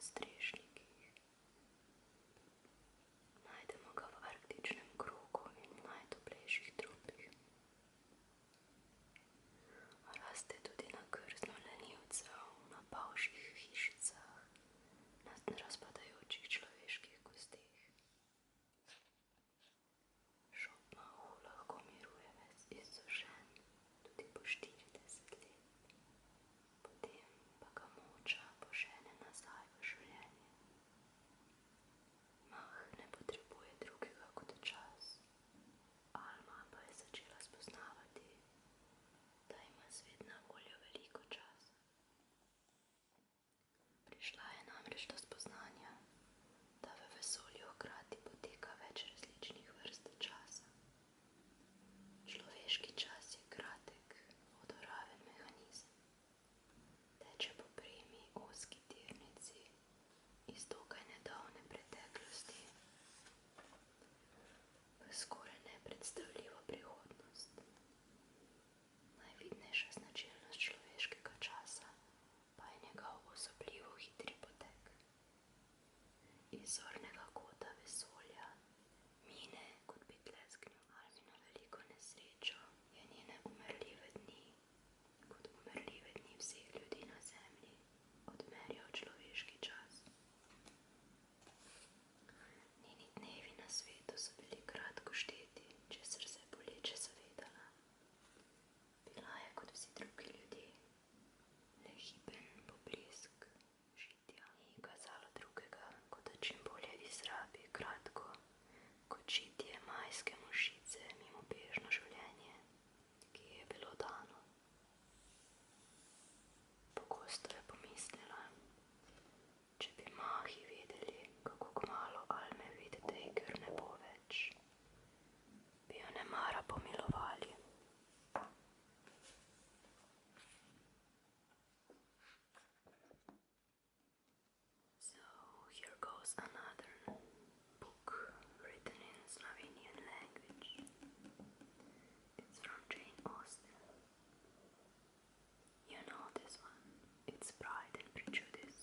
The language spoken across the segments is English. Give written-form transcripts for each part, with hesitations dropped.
nadstrešnikih. Najdemo ga v arktičnem krogu in najtoplejših tropih. Raste tudi na krznu lenivcev, na pavšjih hišicah, na razpadajočih človeških kosteh. Šopmahu lahko miruje ves izsušen, tudi po 40 let. Potem pa ga moča požene nazaj v življenje. Mah ne potrebuje drugega kot čas. Alma pa je začela spoznavati, da ima svet na voljo veliko časa. Prišla je namreč do spoznanja, da v vesolju hkrati poteka več različnih vrst časa. Človeški čas je kratek, vodoraven mehanizem. Teče po premi ozki tirnici iz dokaj nedavne preteklosti v skoraj nepredstavljivo prihodnost. Najvidnejša značilnost človeškega časa pa je njegov osobljivo hitri potek. Iz zornega kota vesolja mine, kot bi tlesknil Almino veliko nesrečo, je njene umrljive dni, kot umrljive dni vseh ljudi na zemlji, odmerjal človeški čas. Njeni dnevi na svetu so bili kratko šteti, česar se je boleče zavedala. Bila je kot vsi drugi ljudje, le hipen poblisk žitja. Ni kazalo drugega, kot da čim bolje izrabi kratko, kot žitje majske mušice mimo bežno življenje, ki ji je bilo dano. Pogosto je pomislila, če bi mahi vedeli, kako kmalu Alme videti, ker ne bo več, bi jo nemara pomilovali. So here goes another book written in Slovenian language. It's from Jane Austen. You know this one. It's Pride and Prejudice.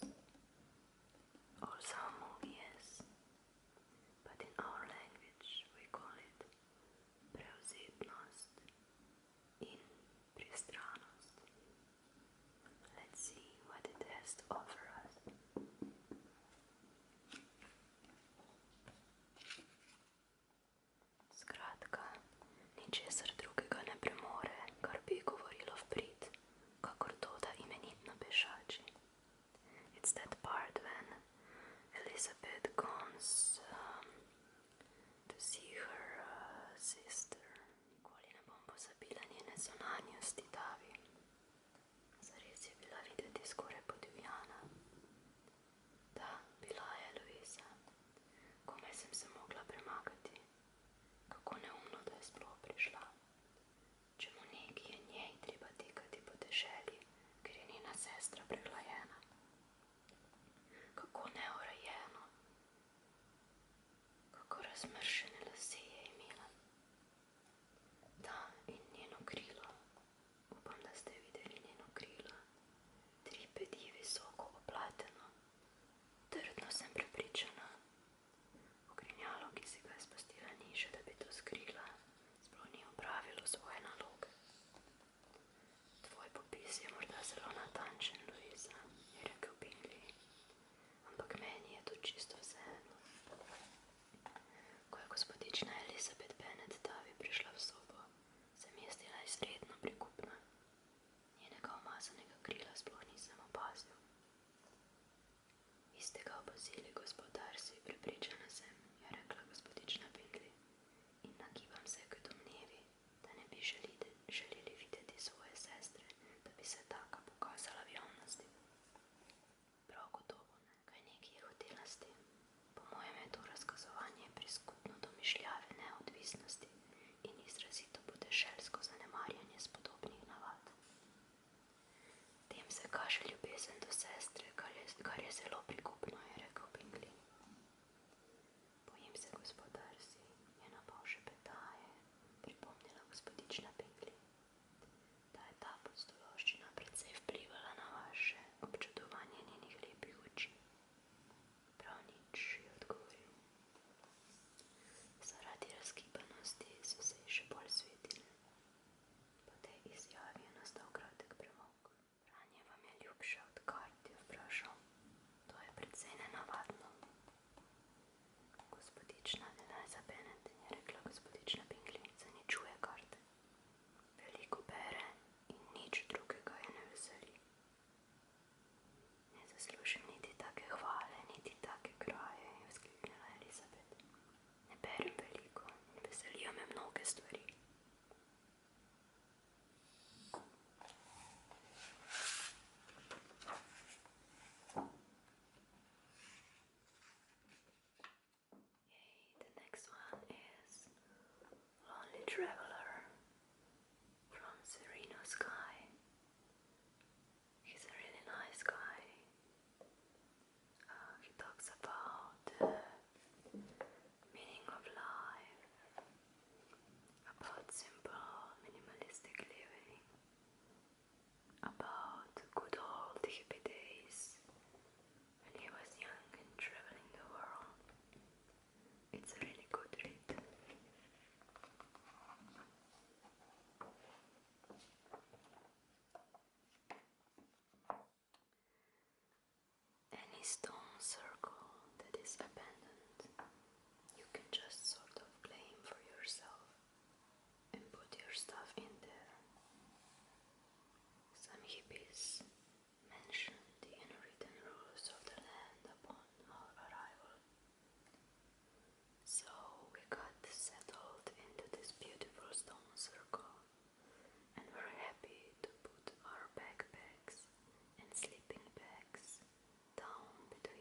Also a movie, yes. But in our language we call it Prevzetnost in Pristranost. Let's see what it has to offer us. Skratka, ničesar drugega ne premore, kar bi govorilo v prid, kakor to, da imenitno pešači. It's that part when Elizabeth goes to see her sister. Nikoli ne bom pozabila njene zunanjosti Davi. Zares je bila videti skoraj podivjana. Da, bila je Luisa. Komaj sem se mogla premagati. Kako neumno, da je sploh prišla. Čemu neki je njej treba tekati po deželi, ker je njena sestra prehlajena. Kako neurejeno. Kako razmršene lase je imela. Da, in njeno krilo. Upam, da ste videli njeno krilo. 3 pedi visoko oplateno. Trdno sem prepričana. Ogrinjalo, ki si ga je spustila niže, da bi to skrila, sploh ni opravilo svoje naloge. Tvoj popis je morda zelo natančen, Luisa, je rekel Bingley, ampak meni je to čisto vseeno. Ko je gospodična Elizabeth Bennet Davi prišla v sobo, se mi je zdela izredno prikupna. Njenega umazanega krila sploh nisem opazil. Vi ste ga opazili, gospod Darcy, prepričana sem, je rekla gospodična Bingley, in nagibam se k domnevi, da ne bi želeli videti svoje sestre, da bi se taka pokazala v javnosti. Prav gotovo ne, kaj neki je hotela s tem. Po mojem je to razkazovanje priskutno domišljave neodvisnosti in izrazito podeželsko zanemarjanje spodobnih navad. Tem se kaže ljubezen do sestre, kar je zelo prikupno, je rekel Bingley. Bojim se, gospod Darcy, je napol šepetaje, pripomnila gospodična Bingley, da je ta podstološčina precej vplivala na vaše občudovanje njenih lepih oči. stone circle that is abandoned. You can just sort of claim for yourself and put your stuff in there. Some hippies mentioned the unwritten rules of the land upon our arrival. So we got settled into this beautiful stone circle and were happy to put our backpacks and sleeping bags down between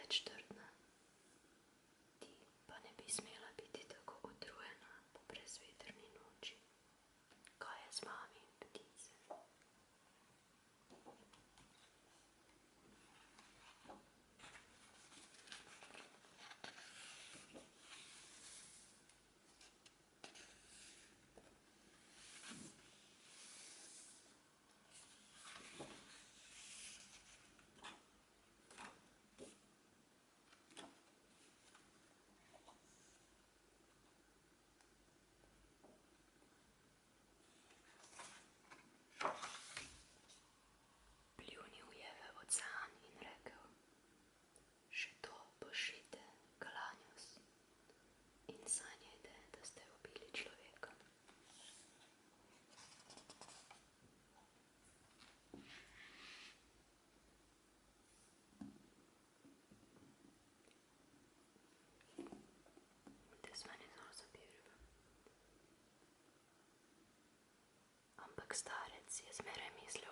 večtrtna. Ti pa ne bi smela biti tako utrujena po brezvetrni noči. Kaj je z vami, ptice? Pljunil je v ocean in rekel: Še to pošljite, Galanjus, in sanjajte, da ste ubili človeka. This one is also beautiful. Ampak starec je zmeraj mislil,